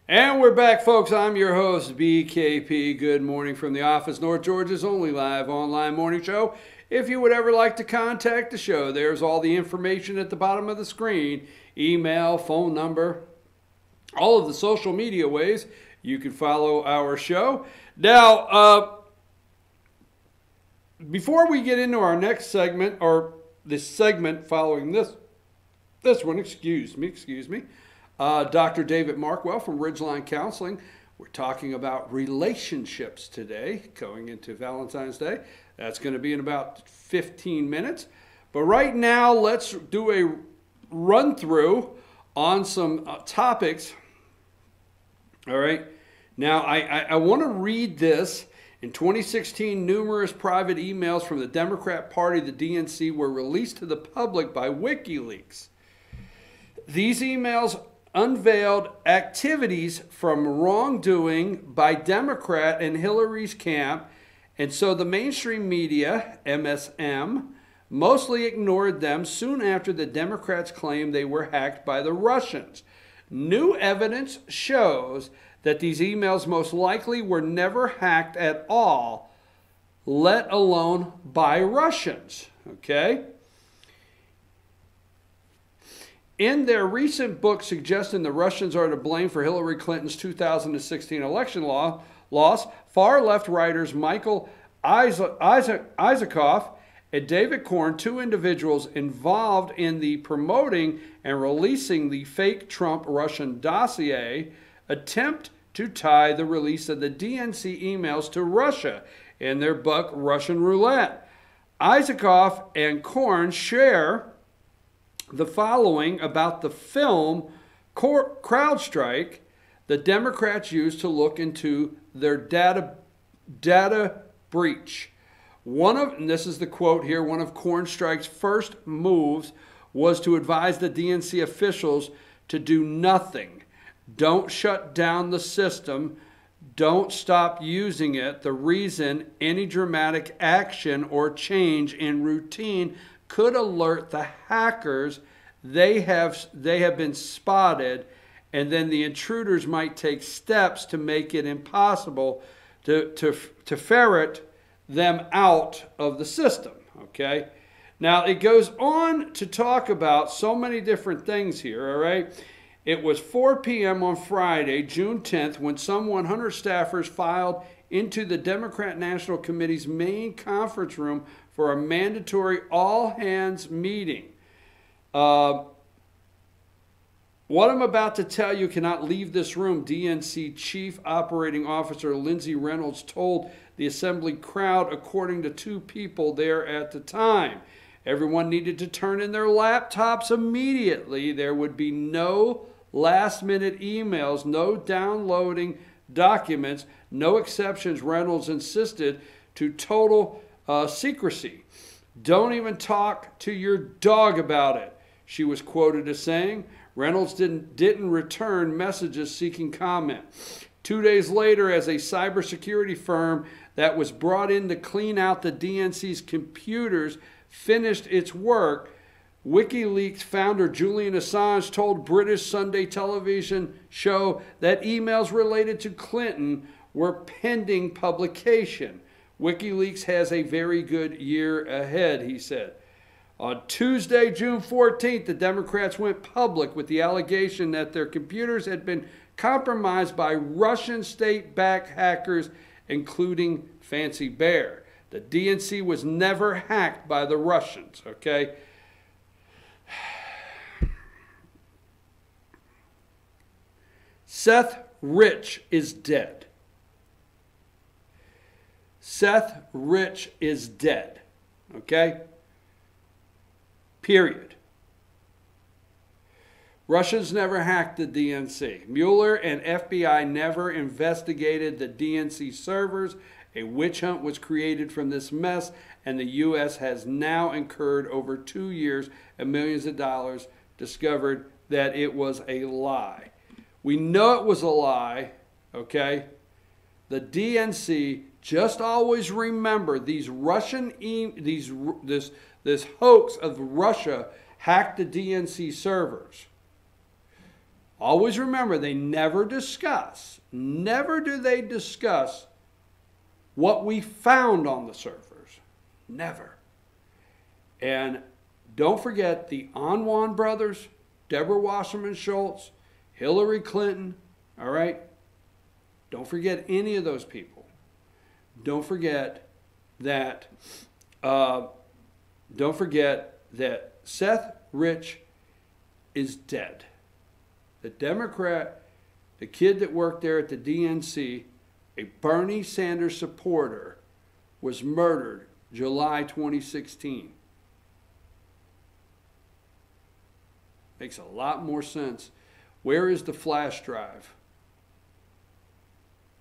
And we're back, folks. I'm your host, BKP. Good morning from the office, North Georgia's only live online morning show. If you would ever like to contact the show, there's all the information at the bottom of the screen. Email, phone number, all of the social media ways you can follow our show. Now, before we get into our next segment, or this segment following this one, excuse me. Dr. David Markwell from Ridgeline Counseling. We're talking about relationships today, going into Valentine's Day. That's going to be in about 15 minutes. But right now, let's do a run through on some topics. All right. Now, I want to read this. In 2016, numerous private emails from the Democrat Party, the DNC, were released to the public by WikiLeaks. These emails unveiled activities from wrongdoing by Democrat and Hillary's camp, and so the mainstream media, MSM, mostly ignored them soon after the Democrats claimed they were hacked by the Russians. New evidence shows that these emails most likely were never hacked at all, let alone by Russians. Okay? In their recent book suggesting the Russians are to blame for Hillary Clinton's 2016 election loss, far-left writers Michael Isaacoff and David Korn, two individuals involved in the promoting and releasing the fake Trump Russian dossier, attempt to tie the release of the DNC emails to Russia in their book Russian Roulette. Isaacoff and Korn share the following about the film CrowdStrike the Democrats used to look into their data breach. And this is the quote here, one of CrowdStrike's first moves was to advise the DNC officials to do nothing. Don't shut down the system. Don't stop using it. The reason any dramatic action or change in routine could alert the hackers they have been spotted, and then the intruders might take steps to make it impossible to ferret them out of the system. Okay? Now, it goes on to talk about so many different things here, all right? It was 4 p.m. on Friday, June 10th, when some 100 staffers filed into the Democrat National Committee's main conference room for a mandatory all-hands meeting. What I'm about to tell you cannot leave this room, DNC Chief Operating Officer Lindsey Reynolds told the assembly crowd, according to two people there at the time. Everyone needed to turn in their laptops immediately. There would be no last-minute emails, no downloading documents, no exceptions. Reynolds insisted to total secrecy. Don't even talk to your dog about it, she was quoted as saying. Reynolds didn't return messages seeking comment. 2 days later, as a cybersecurity firm that was brought in to clean out the DNC's computers finished its work, WikiLeaks founder Julian Assange told British Sunday television show that emails related to Clinton were pending publication. WikiLeaks has a very good year ahead, he said. On Tuesday, June 14th, the Democrats went public with the allegation that their computers had been compromised by Russian state-backed hackers, including Fancy Bear. The DNC was never hacked by the Russians, okay? Seth Rich is dead. Seth Rich is dead, okay? Period. Russians never hacked the DNC. Mueller and FBI never investigated the DNC servers. A witch hunt was created from this mess, and the U.S. has now incurred over 2 years and millions of dollars, discovered that it was a lie. We know it was a lie, okay? The DNC, just always remember these Russian, this hoax of Russia hacked the DNC servers. Always remember, they never do they discuss what we found on the servers. Never. And don't forget the Anwan brothers, Deborah Wasserman Schultz, Hillary Clinton, all right? Don't forget any of those people. Don't forget that Seth Rich is dead. The Democrat, the kid that worked there at the DNC, a Bernie Sanders supporter, was murdered July 2016. Makes a lot more sense. Where is the flash drive?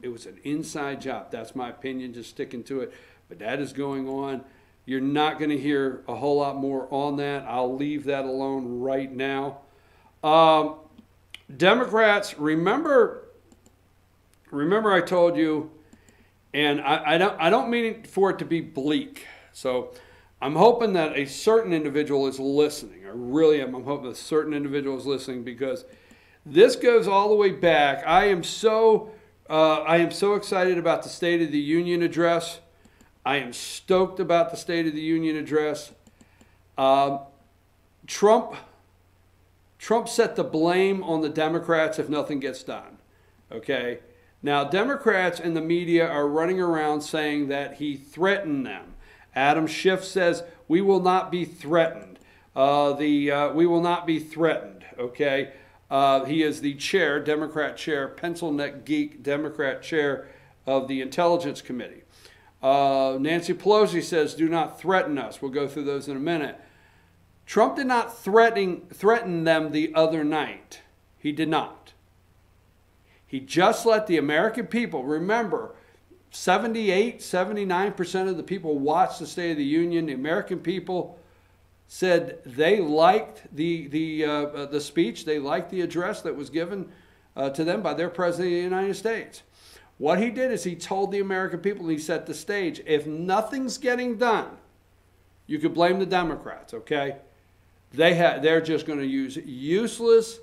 It was an inside job. That's my opinion, just sticking to it. But that is going on. You're not going to hear a whole lot more on that. I'll leave that alone right now. Democrats, remember I told you, and I don't mean for it to be bleak. So I'm hoping that a certain individual is listening. I really am. I'm hoping a certain individual is listening, because this goes all the way back. I am so excited about the State of the Union address. I am stoked about the State of the Union address. Trump set the blame on the Democrats if nothing gets done. Okay? Now, Democrats and the media are running around saying that he threatened them. Adam Schiff says, we will not be threatened. We will not be threatened. Okay? He is the chair, Democrat chair, pencil neck geek, Democrat chair of the Intelligence Committee. Nancy Pelosi says, do not threaten us. We'll go through those in a minute. Trump did not threaten them the other night. He did not. He just let the American people, remember, 78, 79% of the people watched the State of the Union. The American people said they liked the speech. They liked the address that was given to them by their president of the United States. What he did is he told the American people, he set the stage, if nothing's getting done, you could blame the Democrats, okay? They're just going to use useless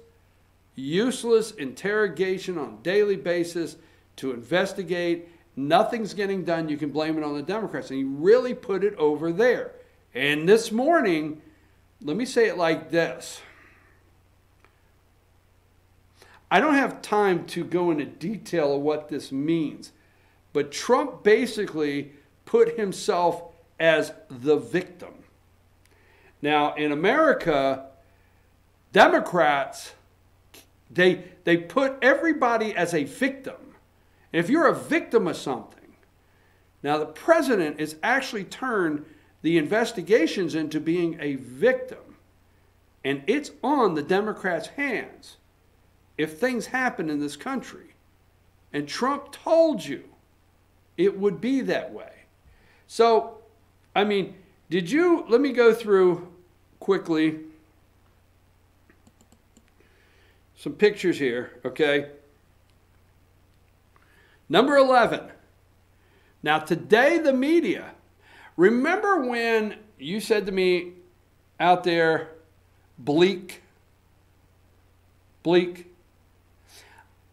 interrogation on a daily basis to investigate. Nothing's getting done. You can blame it on the Democrats. And he really put it over there. And this morning, let me say it like this. I don't have time to go into detail of what this means, but Trump basically put himself as the victim. Now, in America, Democrats, they put everybody as a victim. And if you're a victim of something, now the president has actually turned the investigations into being a victim. And it's on the Democrats' hands if things happen in this country. And Trump told you it would be that way. So, I mean, let me go through quickly some pictures here, okay? Number 11. Now, today the media, remember when you said to me out there, bleak?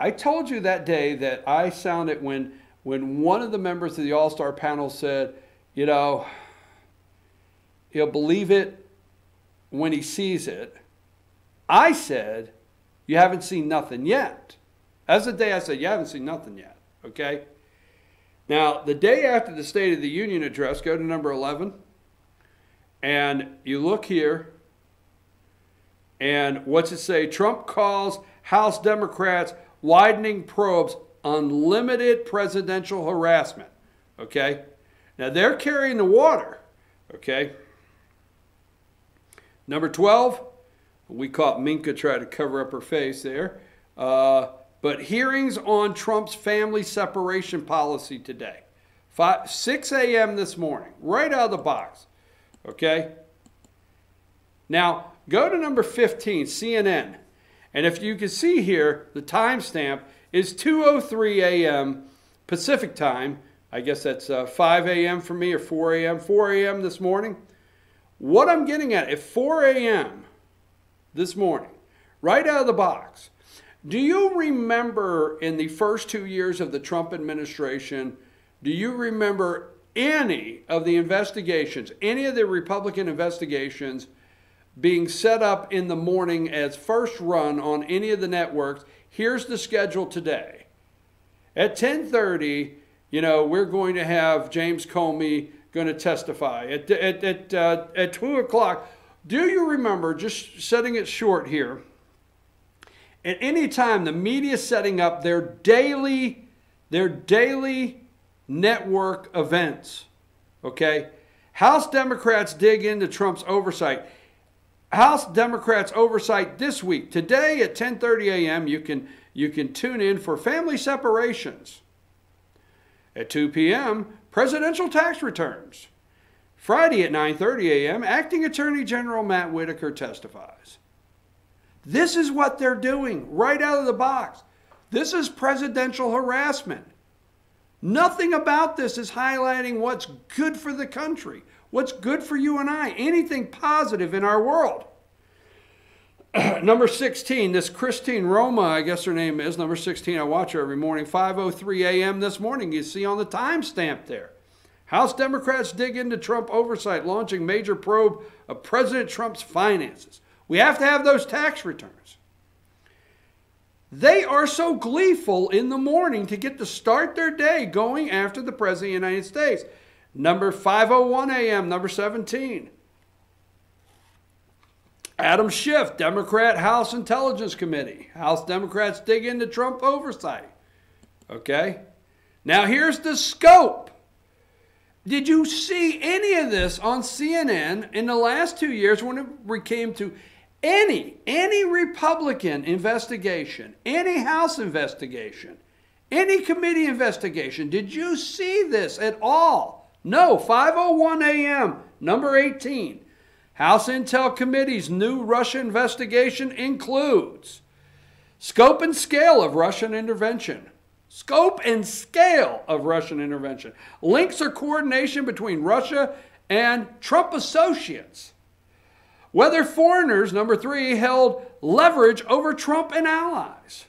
I told you that day that I sounded when one of the members of the All-Star panel said, you know, he'll believe it when he sees it. I said, you haven't seen nothing yet. That's the day I said, you haven't seen nothing yet, okay? Now, the day after the State of the Union address, go to number 11, and you look here, and what's it say? Trump calls House Democrats widening probes, unlimited presidential harassment, okay? Now, they're carrying the water, okay? Number 12, we caught Minka try to cover up her face there. But hearings on Trump's family separation policy today. 6 a.m. this morning, right out of the box. Okay? Now, go to number 15, CNN. And if you can see here, the timestamp is 2:03 a.m. Pacific time. I guess that's 5 a.m. for me, or 4 a.m. 4 a.m. this morning. What I'm getting at 4 a.m. this morning, right out of the box, Do you remember in the first 2 years of the Trump administration, do you remember any of the investigations, any of the Republican investigations being set up in the morning as first run on any of the networks? Here's the schedule today. At 10:30, we're going to have James Comey going to testify. At 2 o'clock, do you remember, just setting it short here, at any time the media setting up their daily network events, okay? House Democrats dig into Trump's oversight. House Democrats oversight this week. Today at 10:30 a.m. you can tune in for family separations. At 2 p.m., presidential tax returns. Friday at 9:30 a.m., Acting Attorney General Matt Whitaker testifies. This is what they're doing right out of the box. This is presidential harassment. Nothing about this is highlighting what's good for the country, what's good for you and I, anything positive in our world. Number 16, this Christine Roma, I guess her name is, number 16, I watch her every morning, 5:03 a.m. this morning. You see on the timestamp there. House Democrats dig into Trump oversight, launching major probe of President Trump's finances. We have to have those tax returns. They are so gleeful in the morning to get to start their day going after the President of the United States. Number 5:01 a.m., number 17. Adam Schiff, Democrat House Intelligence Committee. House Democrats dig into Trump oversight. Okay? Now here's the scope. Did you see any of this on CNN in the last 2 years when it came to any Republican investigation, any House investigation, any committee investigation? Did you see this at all? No. 5:01 a.m., number 18. House Intel Committee's new Russia investigation includes scope and scale of Russian intervention. Scope and scale of Russian intervention. Links or coordination between Russia and Trump associates. Whether foreigners, number 3, held leverage over Trump and allies.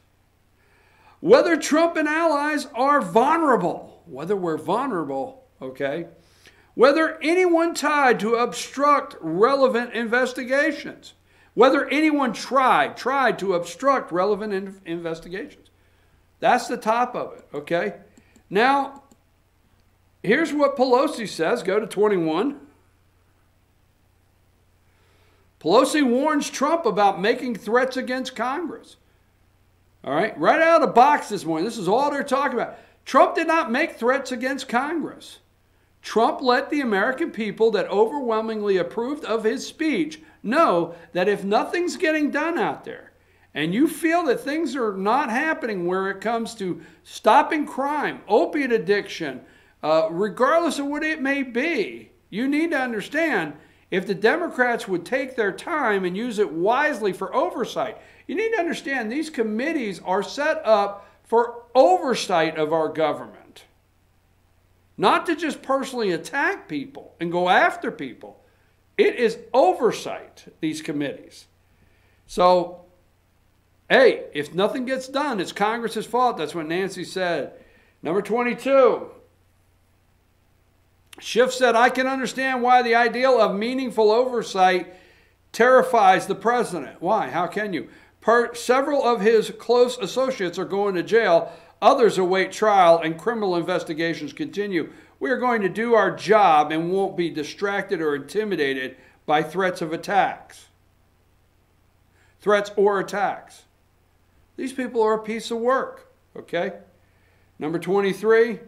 Whether Trump and allies are vulnerable. Whether we're vulnerable, okay? Whether anyone tried to obstruct relevant investigations. Whether anyone tried to obstruct relevant investigations. That's the top of it, okay? Now, here's what Pelosi says. Go to 21. Pelosi warns Trump about making threats against Congress. All right, right out of the box this morning. This is all they're talking about. Trump did not make threats against Congress. Trump let the American people that overwhelmingly approved of his speech know that if nothing's getting done out there, and you feel that things are not happening where it comes to stopping crime, opiate addiction, regardless of what it may be, you need to understand, if the Democrats would take their time and use it wisely for oversight, you need to understand these committees are set up for oversight of our government. Not to just personally attack people and go after people. It is oversight, these committees. So, hey, if nothing gets done, it's Congress's fault. That's what Nancy said. Number 22. Schiff said, I can understand why the ideal of meaningful oversight terrifies the president. Why? How can you? Several of his close associates are going to jail. Others await trial and criminal investigations continue. We are going to do our job and won't be distracted or intimidated by threats of attacks. Threats or attacks. These people are a piece of work, okay? Number 23,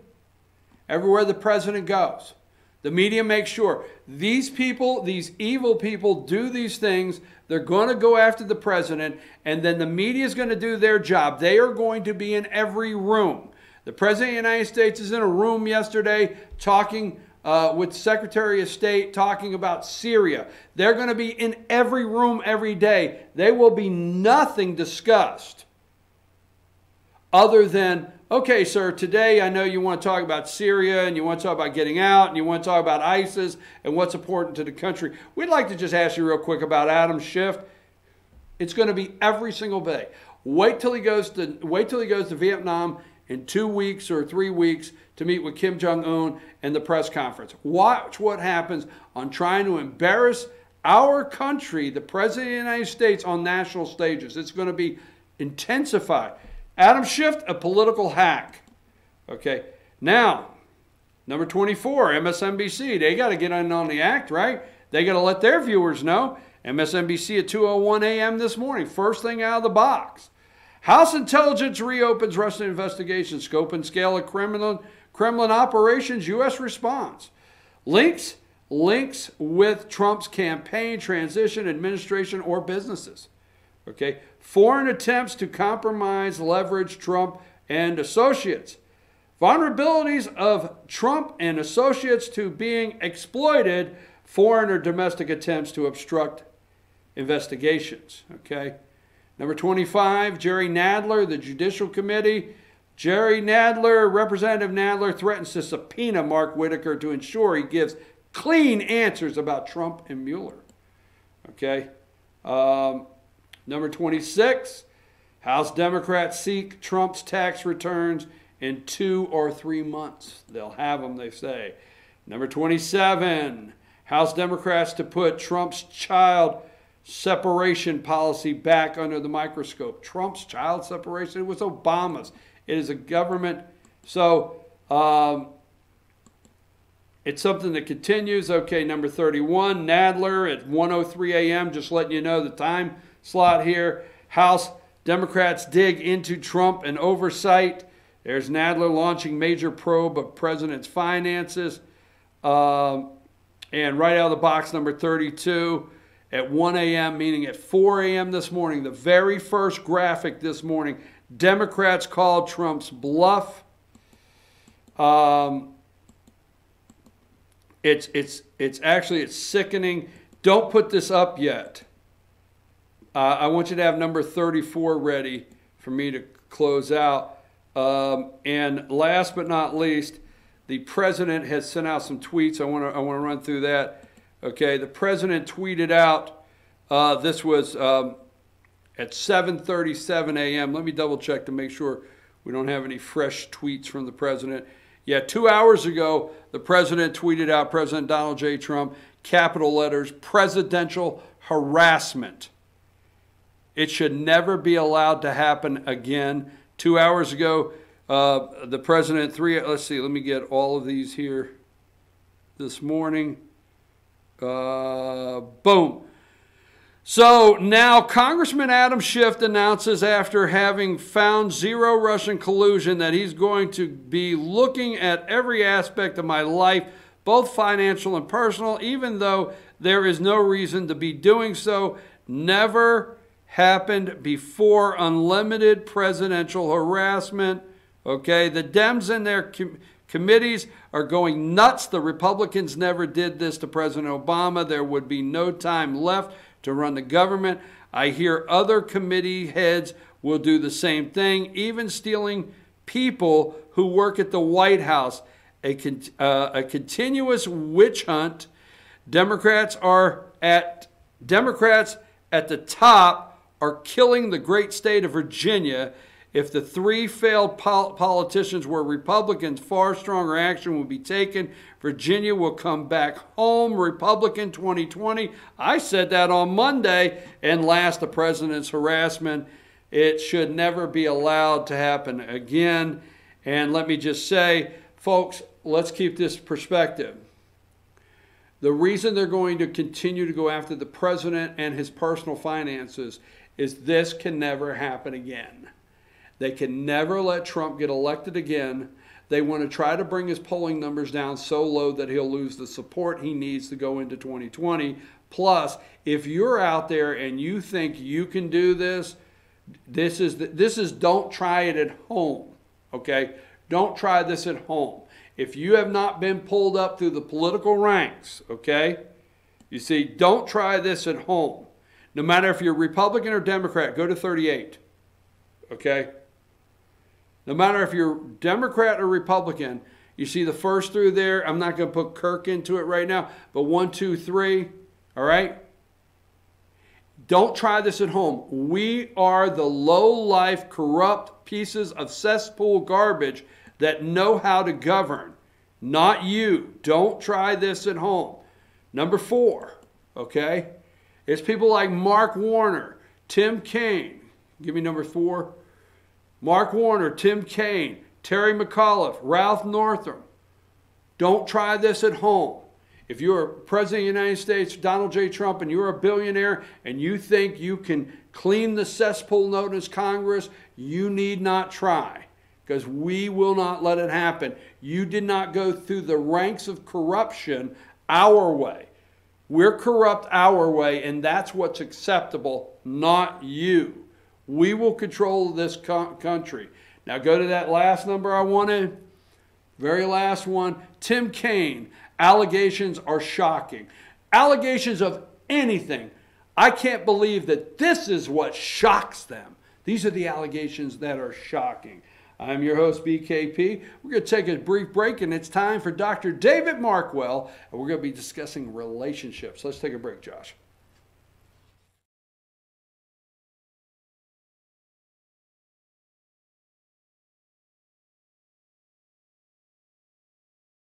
everywhere the president goes, the media makes sure these people, these evil people, do these things. They're going to go after the president, and then the media is going to do their job. They are going to be in every room. The president of the United States is in a room yesterday talking with Secretary of State, talking about Syria. They're going to be in every room every day. There will be nothing discussed other than, okay, sir, today I know you want to talk about Syria and you want to talk about getting out and you want to talk about ISIS and what's important to the country. We'd like to just ask you real quick about Adam Schiff. It's going to be every single day. Wait till he goes to Vietnam in 2 weeks or 3 weeks to meet with Kim Jong-un and the press conference. Watch what happens on trying to embarrass our country, the President of the United States, on national stages. It's going to be intensified. Adam Schiff, a political hack. Okay. Now, number 24, MSNBC. They got to get in on the act, right? They got to let their viewers know. MSNBC at 2:01 a.m. this morning. First thing out of the box. House Intelligence reopens Russian investigation. Scope and scale of Kremlin operations. U.S. response. Links with Trump's campaign, transition, administration, or businesses. Okay. Foreign attempts to compromise, leverage Trump and associates. Vulnerabilities of Trump and associates to being exploited. Foreign or domestic attempts to obstruct investigations. Okay. Number 25, Jerry Nadler, the Judicial Committee. Representative Nadler threatens to subpoena Mark Whitaker to ensure he gives clean answers about Trump and Mueller. Okay. Number 26, House Democrats seek Trump's tax returns in 2 or 3 months. They'll have them, they say. Number 27, House Democrats to put Trump's child separation policy back under the microscope. Trump's child separation, it was Obama's. It is a government. So it's something that continues. Okay, number 31, Nadler at 1:03 a.m. Just letting you know the time slot here. House Democrats dig into Trump and oversight. There's Nadler launching major probe of president's finances. And right out of the box, number 32, at 1 a.m., meaning at 4 a.m. this morning, the very first graphic this morning, Democrats called Trump's bluff. It's sickening. Don't put this up yet. I want you to have number 34 ready for me to close out. And last but not least, the president has sent out some tweets. I want to run through that. Okay, the president tweeted out, this was at 7:37 a.m. Let me double check to make sure we don't have any fresh tweets from the president. Yeah, 2 hours ago, the president tweeted out, President Donald J. Trump, capital letters, presidential harassment. It should never be allowed to happen again. 2 hours ago, the president, let's see, let me get all of these here this morning. Boom. So now Congressman Adam Schiff announces, after having found zero Russian collusion, that he's going to be looking at every aspect of my life, both financial and personal, even though there is no reason to be doing so. Never happened before. Unlimited presidential harassment. Okay, the Dems and their committees are going nuts. The Republicans never did this to President Obama. There would be no time left to run the government. I hear other committee heads will do the same thing, even stealing people who work at the White House. A continuous witch hunt. Democrats at the top are killing the great state of Virginia. If the 3 failed politicians were Republicans, far stronger action will be taken. Virginia will come back home. Republican 2020. I said that on Monday. And last, the president's harassment. It should never be allowed to happen again. And let me just say, folks, let's keep this perspective. The reason they're going to continue to go after the president and his personal finances is this can never happen again. They can never let Trump get elected again. They want to try to bring his polling numbers down so low that he'll lose the support he needs to go into 2020. Plus, if you're out there and you think you can do this, this is don't try it at home, okay? Don't try this at home. If you have not been pulled up through the political ranks, okay? You see, don't try this at home. No matter if you're Republican or Democrat, go to 38, okay? No matter if you're Democrat or Republican, you see the first through there. I'm not going to put Kirk into it right now, but 1, 2, 3, all right? Don't try this at home. We are the low-life, corrupt pieces of cesspool garbage that know how to govern. Not you. Don't try this at home. Number 4, okay? It's people like Mark Warner, Tim Kaine. Give me number 4. Mark Warner, Tim Kaine, Terry McAuliffe, Ralph Northam. Don't try this at home. If you're President of the United States, Donald J. Trump, and you're a billionaire and you think you can clean the cesspool known as Congress, you need not try, because we will not let it happen. You did not go through the ranks of corruption our way. We're corrupt our way, and that's what's acceptable, not you. We will control this country. Now go to that last number I wanted. Very last one. Tim Kaine. Allegations are shocking. Allegations of anything. I can't believe that this is what shocks them. These are the allegations that are shocking. I'm your host, BKP. We're going to take a brief break, and it's time for Dr. David Markwell, and we're going to be discussing relationships. Let's take a break, Josh.